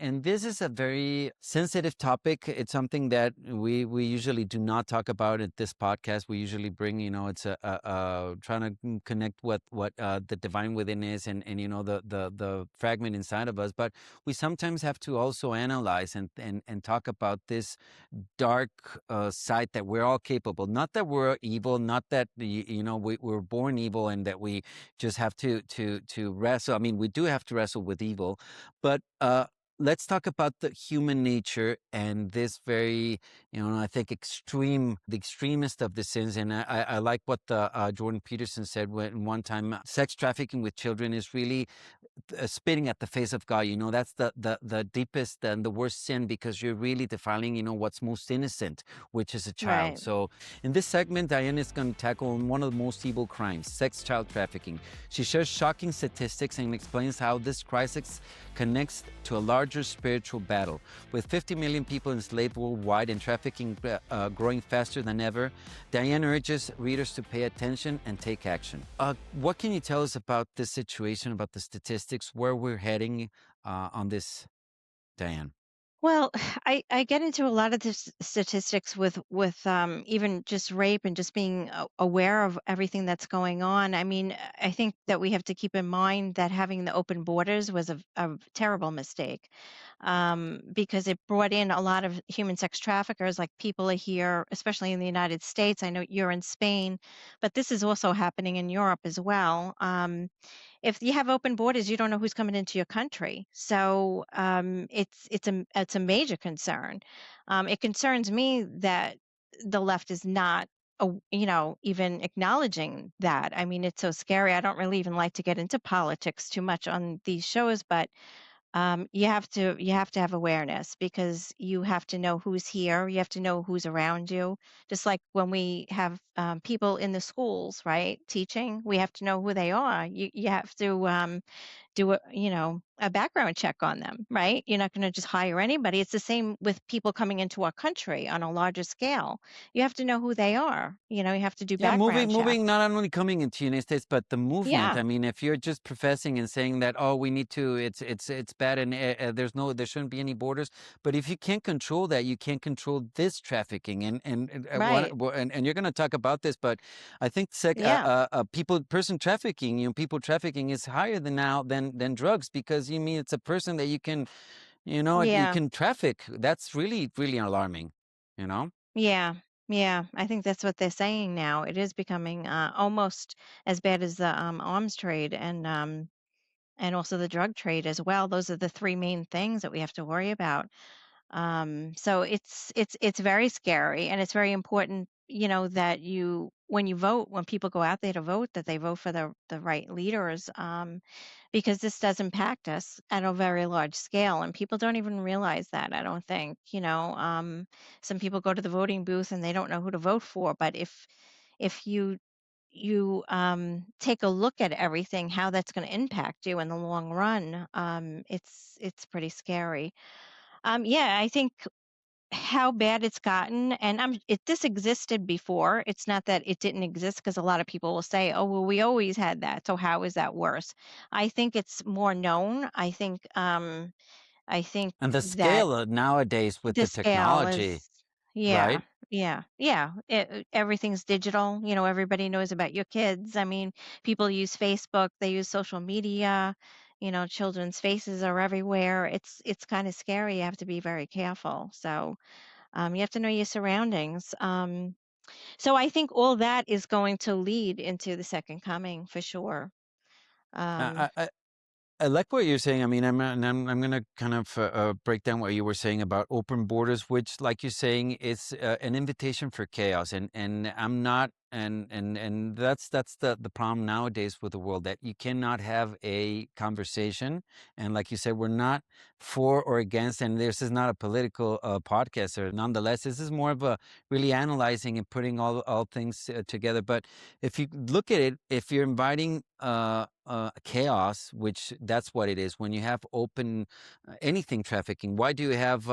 And this is a very sensitive topic. It's something that we usually do not talk about at this podcast. We usually bring, it's trying to connect what the divine within is, and the fragment inside of us. But we sometimes have to also analyze and talk about this dark side that we're all capable. Not that we're evil, not that we're born evil and that we just have to wrestle. I mean, we do have to wrestle with evil, but let's talk about the human nature and this very, I think the extremist of the sins. And I like what the Jordan Peterson said when one time, sex trafficking with children is really spitting at the face of God. That's the deepest and the worst sin, because you're really defiling, what's most innocent, which is a child. Right. So in this segment, Diane is going to tackle one of the most evil crimes, sex child trafficking. She shares shocking statistics and explains how this crisis connects to a larger spiritual battle. With 50 million people enslaved worldwide and trafficking growing faster than ever, Diane urges readers to pay attention and take action. What can you tell us about this situation, about the statistics, where we're heading on this, Diane? Well, I get into a lot of the statistics with even just rape and just being aware of everything that's going on. I mean, I think that we have to keep in mind that having the open borders was a terrible mistake, because it brought in a lot of human sex traffickers. Like, people are here, especially in the United States. I know you're in Spain, but this is also happening in Europe as well. If you have open borders, you don't know who's coming into your country. So it's a major concern. It concerns me that the left is not, even acknowledging that. I mean, it's so scary. I don't really even like to get into politics too much on these shows, but you have to have awareness, because you have to know who's here. You have to know who's around you. Just like when we have people in the schools, right, teaching, we have to know who they are. You have to do a background check on them, right? You're not going to just hire anybody. It's the same with people coming into our country on a larger scale. You have to know who they are. You have to do Yeah, background moving, checks. not only coming into the United States, but the movement. Yeah, I mean, if you're just professing and saying that, oh, we need to, it's bad, and there shouldn't be any borders. But if you can't control that, you can't control this trafficking, right. and you're going to talk about this, but I think Yeah, person trafficking, people trafficking is higher than now than drugs, because you mean it's a person that you can, you yeah. can traffic. That's really, really alarming, you know. Yeah, yeah. I think that's what they're saying now. It is becoming almost as bad as the arms trade, and also the drug trade as well. Those are the three main things that we have to worry about. So it's very scary, and it's very important, that when you vote, when people go out there to vote, that they vote for the right leaders, because this does impact us at a very large scale, and people don't even realize that. I don't think, some people go to the voting booth and they don't know who to vote for, but if you take a look at everything, how that's going to impact you in the long run, it's pretty scary. Yeah, I think how bad it's gotten, and this existed before. It's not that it didn't exist, because a lot of people will say, "Oh, well, we always had that. So how is that worse?" I think it's more known. I think And the that scale nowadays with the the scale technology, is, yeah, right? yeah. Everything's digital. Everybody knows about your kids. I mean, people use Facebook, they use social media. Children's faces are everywhere. It's kind of scary. You have to be very careful. So you have to know your surroundings. So I think all that is going to lead into the second coming for sure. Um, I, I, I like what you're saying. I mean, I'm going to kind of break down what you were saying about open borders, which, like you're saying, is an invitation for chaos. And I'm not, and that's the problem nowadays with the world, that you cannot have a conversation. And like you said, we're not for or against, and this is not a political podcast. Or nonetheless, this is more of a really analyzing and putting all things together. But if you look at it, if you're inviting chaos, which that's what it is when you have open anything trafficking. Why do you have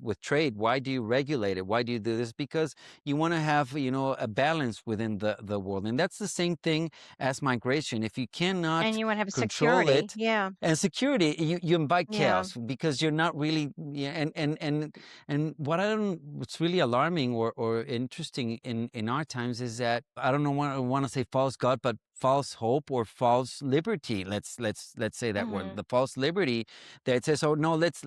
with trade? Why do you regulate it? Why do you do this? Because you want to have have, a balance within the world. And that's the same thing as migration. If you And cannot you wanna have control security. it, Yeah. and security, you invite Yeah. chaos because you're not really, yeah. And what's really alarming or interesting in our times is that, I don't know, want to say false god, but false hope or false liberty. Let's say that word, Mhm. the false liberty that says, oh no, let's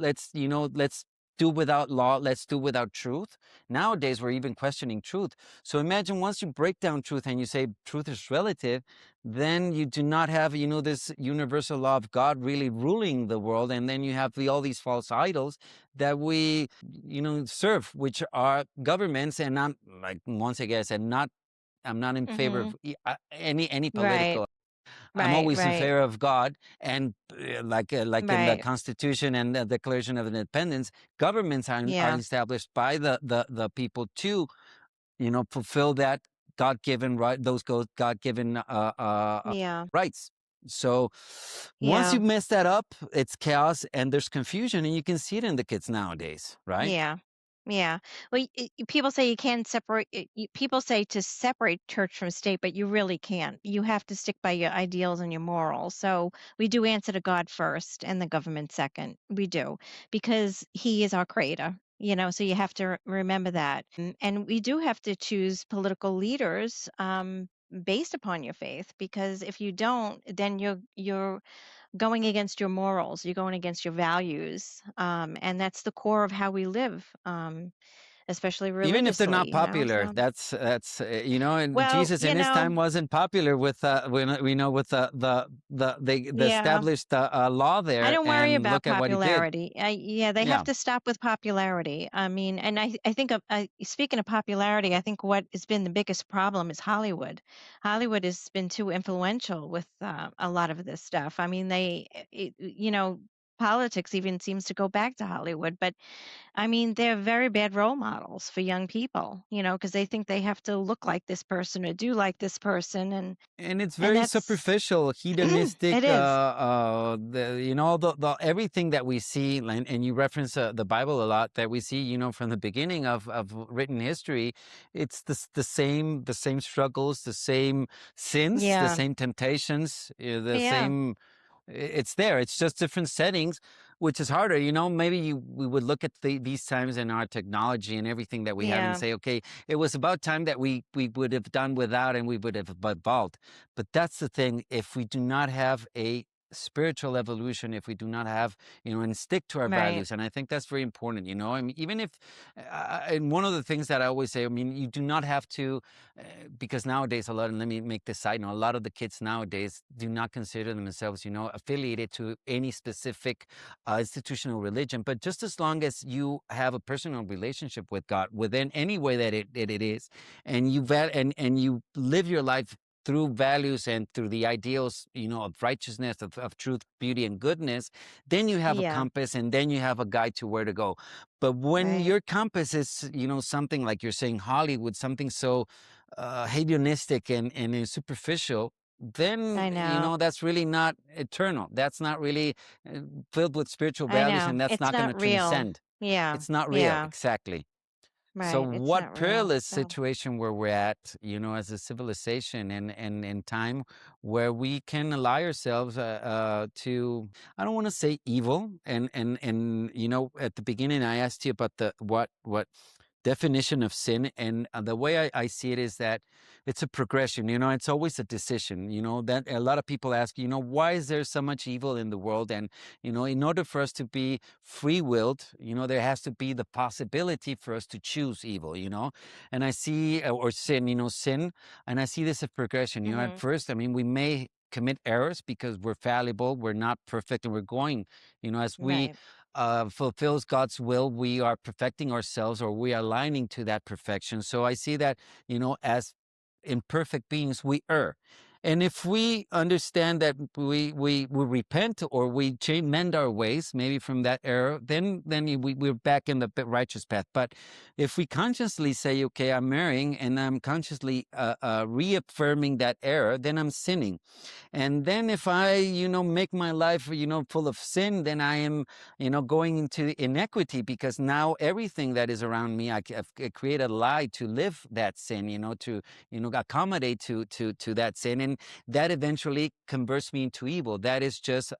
do without law, let's do without truth. Nowadays we're even questioning truth. So imagine, once you break down truth and you say truth is relative, then you do not have, this universal law of God really ruling the world. And then you have all these false idols that we, serve, which are governments. And I'm, like, once again, I said, not, I'm not in favor of Mhm. any Right. political. I'm Right, always in right, favor of God. And like in the right. Constitution and the Declaration of Independence, governments are Yeah. established by the people to, fulfill that God-given right, those God-given Yeah. rights. So once Yeah. you mess that up, it's chaos and there's confusion, and you can see it in the kids nowadays, right? Yeah. Yeah. Well, people say you can't separate. People say to separate church from state, but you really can't. You have to stick by your ideals and your morals. So we do answer to God first and the government second. We do, because He is our creator. So you have to remember that, and we do have to choose political leaders based upon your faith. Because if you don't, then you're going against your morals, you're going against your values, and that's the core of how we live, especially Even if they're not religiously. popular, So, that's and well, Jesus in his time wasn't popular with, we know, with the yeah, established law I there, don't worry and about look at what he did. popularity. Yeah, they have Yeah. to stop with popularity. I mean, and I think speaking of popularity, I think what has been the biggest problem is Hollywood. Hollywood has been too influential with a lot of this stuff. I mean, politics even seems to go back to Hollywood, but I mean, they're very bad role models for young people, because they think they have to look like this person or do like this person, And it's and very that's superficial, hedonistic. it is. The everything that we see, and you reference the Bible a lot, that we see, from the beginning of written history. It's the same struggles, the same sins, the Yeah, same temptations, the yeah, same. It's there. It's just different settings, which is harder. Maybe we would look at these times and our technology and everything that we have and yeah, say, okay, it was about time that we would have done without, and we would have evolved. But that's the thing. If we do not have a spiritual evolution, if we do not have, and stick to our right, values, and I think that's very important. I mean, even if, and one of the things that I always say, I mean, you do not have to, because nowadays, and let me make this side note, a lot of the kids nowadays do not consider themselves, affiliated to any specific institutional religion. But just as long as you have a personal relationship with God, within any way that it is, and and you live your life through values and through the ideals, of righteousness, of truth, beauty, and goodness, then you have a yeah, compass, and then you have a guide to where to go. But when right. your compass is, something like you're saying, Hollywood, something so hedonistic and superficial, then, I know, that's really not eternal. That's not really uh, filled with spiritual I values, know. and that's It's not going not to real. transcend. Yeah, It's not real, yeah, exactly. So right. It's what not real. perilous So, situation where we're at, as a civilization, and in time where we can ally ourselves to, I don't want to say evil. And at the beginning I asked you about the what definition of sin, and the way I see it is that it's a progression. It's always a decision. That a lot of people ask, why is there so much evil in the world? And in order for us to be free willed, there has to be the possibility for us to choose evil. And I see, or sin, sin, and I see this as progression. At hmm, first, I mean, we may commit errors because we're fallible, we're not perfect, and we're going, as we right, fulfills God's will, we are perfecting ourselves, or we are aligning to that perfection. So I see that, as imperfect beings, we err. And if we understand that we repent or we mend our ways, maybe from that error, then we're back in the righteous path. But if we consciously say, okay, I'm marrying and I'm consciously reaffirming that error, then I'm sinning. And then if I, make my life, full of sin, then I am, going into inequity, because now everything that is around me, I've created a lie to live that sin, to, accommodate to that sin. And that eventually converts me into evil. That is just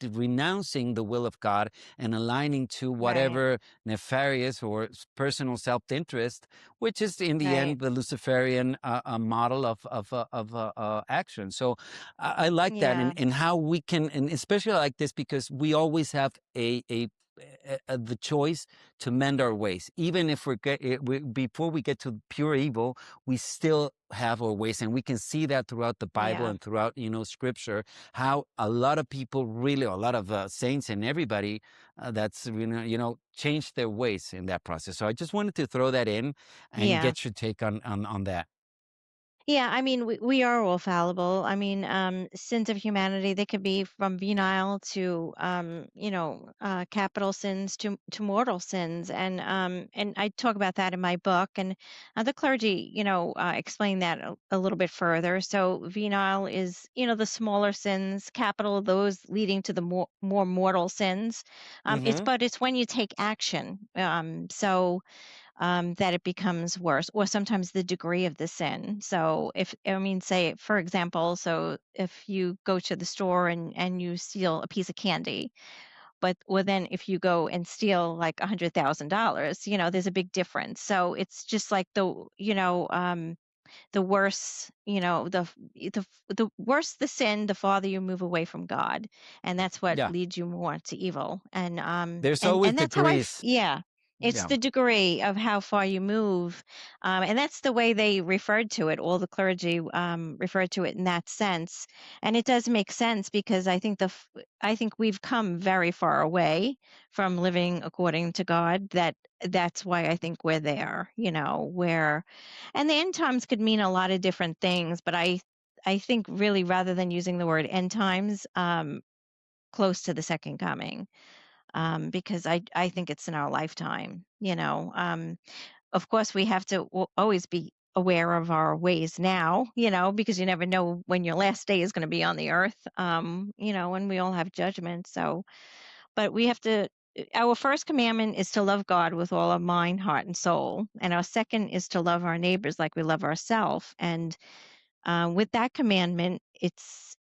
renouncing the will of God and aligning to Right. whatever nefarious or personal self-interest, which is in the Right. end the Luciferian model of action. So I like that, Yeah. and how we can, and especially like this, because we always have the choice to mend our ways, even if before we get to pure evil, we still have our ways, and we can see that throughout the Bible Yeah. and throughout Scripture, how a lot of people, really a lot of saints and everybody that's changed their ways in that process. So I just wanted to throw that in and Yeah. get your take on that. Yeah, I mean, we are all fallible. I mean, sins of humanity, they could be from venial to, capital sins to mortal sins, and I talk about that in my book, and the clergy, explain that a little bit further. So venial is, the smaller sins, capital, those leading to the more mortal sins. Hmm. It's when you take action. That it becomes worse, or sometimes the degree of the sin. So, if I mean, say, for example, so if you go to the store and you steal a piece of candy, but well, then if you go and steal like $100,000, there's a big difference. So it's just like the worse, the worse the sin, the farther you move away from God, and that's what Yeah, leads you more to evil. And there's always that's how degrees. yeah, it's Yeah. the degree of how far you move, and that's the way they referred to it. All the clergy referred to it in that sense, and it does make sense because I think we've come very far away from living according to God. That's why I think we're there. Where and the end times could mean a lot of different things, but I think really rather than using the word end times, close to the second coming, because I think it's in our lifetime. Of course, we have to always be aware of our ways now, because you never know when your last day is going to be on the earth, when we all have judgment. So, but we have to. Our first commandment is to love God with all our mind, heart, and soul. And our second is to love our neighbors like we love ourselves. And with that commandment, it's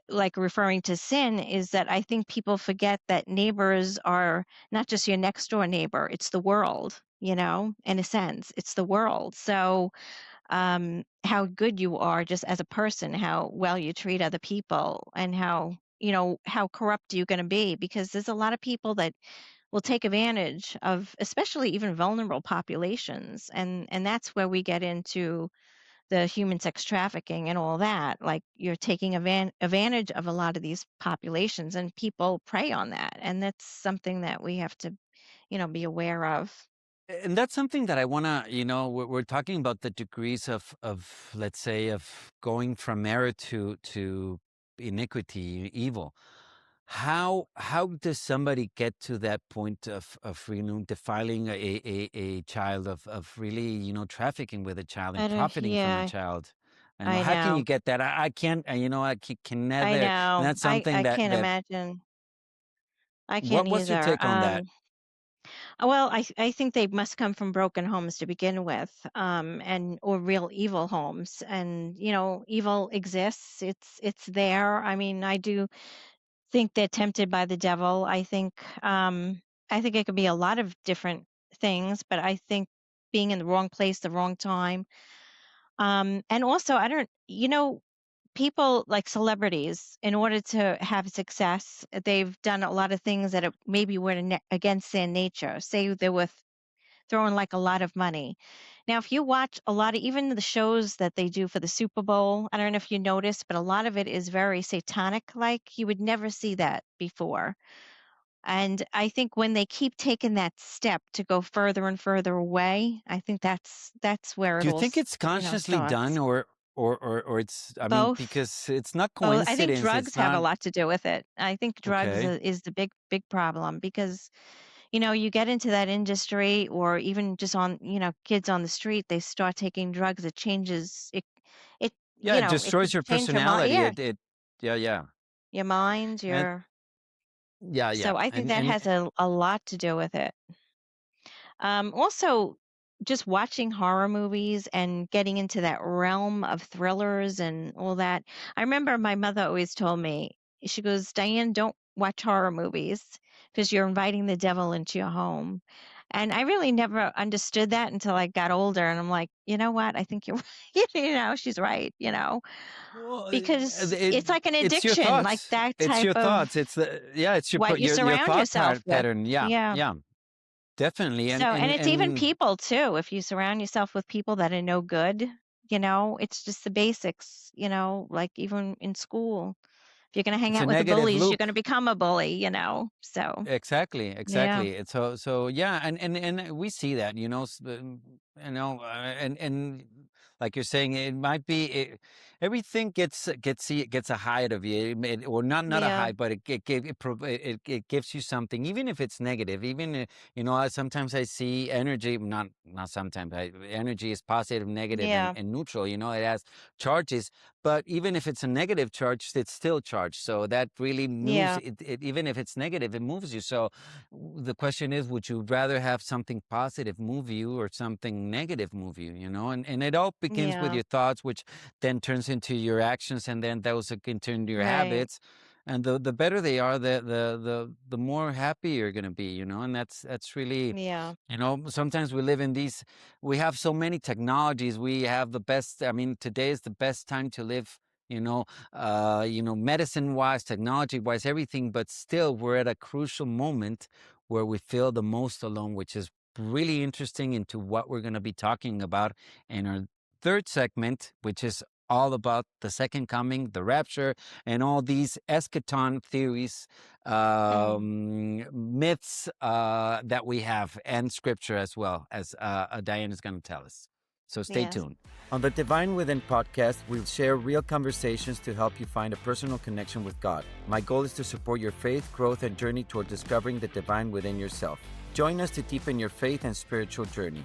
like referring to sin, is that I think people forget that neighbors are not just your next door neighbor, it's the world, in a sense, it's the world. So, how good you are just as a person, how well you treat other people, and how corrupt you're going to be, because there's a lot of people that will take advantage of, especially even vulnerable populations, and that's where we get into the human sex trafficking and all that. Like, you're taking advantage of a lot of these populations, and people prey on that, and that's something that we have to, be aware of. And that's something that I want to, we're talking about the degrees of, let's say, of going from error to iniquity, evil. How does somebody get to that point of defiling a child, of really, trafficking with a child and I don't profiting from a Yeah, child? I know. I How can you know. get that? I can't, I can I never, and know. that's I something that can't that imagine. I can't what's your either. take on that? Well, I think they must come from broken homes to begin with, and or real evil homes. And evil exists. It's there. I mean, I do think they're tempted by the devil. I think it could be a lot of different things, but I think being in the wrong place, the wrong time. And also, I don't, people like celebrities, in order to have success, they've done a lot of things that maybe were against their nature. Say they were throwing like a lot of money. Now, if you watch a lot of even the shows that they do for the Super Bowl, I don't know if you noticed, but a lot of it is very satanic. Like, you would never see that before. And I think when they keep taking that step to go further and further away, I think that's where Do it you all think it's consciously done, starts. or it's, I mean, Both. because it's not Both. I think coincidence. It's drugs have a not lot to do with it. I think drugs okay. is the big problem because, you get into that industry or even just on, kids on the street, they start taking drugs, it changes it Yeah, it it could destroys your change your mind. personality. Yeah, Yeah, yeah. your mind, And your yeah, yeah. so I think that And has a lot to do with it. Also, just watching horror movies and getting into that realm of thrillers and all that. I remember my mother always told me, she goes, Diane, don't watch horror movies because you're inviting the devil into your home. And I really never understood that until I got older. And I'm like, you know what? I think you're right. She's right, well, because it's like an it's your addiction, like thoughts. that It's type your of thoughts. It's the yeah. It's what you your surround thought yourself with. pattern. Yeah, Yeah. yeah, definitely. So, and it's even And people too. If you surround yourself with people that are no good, it's just the basics, like even in school. If you're going to hang it's a out with the negative bullies, you're loop. going to become a bully. So, Exactly, yeah, exactly. It's so yeah, and we see that, and like you're saying, it might be everything gets a high out of you, or not a yeah, high, but it gives you something, even if it's negative. Even sometimes I see energy, not sometimes. Energy is positive, negative, yeah, and neutral. It has charges, but even if it's a negative charge, it's still charged. So that really moves yeah, it. Even if it's negative, it moves you. So the question is, would you rather have something positive move you or something negative move you? And it all begins with yeah, your thoughts, which then turns into your actions, and then those can turn into your right. habits. And the better they are, the more happy you're gonna be. And that's really, Yeah, sometimes we live in these, we have so many technologies. We have the best, I mean, today is the best time to live, medicine wise, technology wise, everything. But still, we're at a crucial moment where we feel the most alone, which is really interesting into what we're going to be talking about in our third segment, which is all about the second coming, the rapture, and all these eschaton theories, mm, myths that we have, and scripture as well, as Diane is going to tell us. So stay yes, tuned. On the Divine Within podcast, we'll share real conversations to help you find a personal connection with God. My goal is to support your faith, growth, and journey toward discovering the divine within yourself. Join us to deepen your faith and spiritual journey.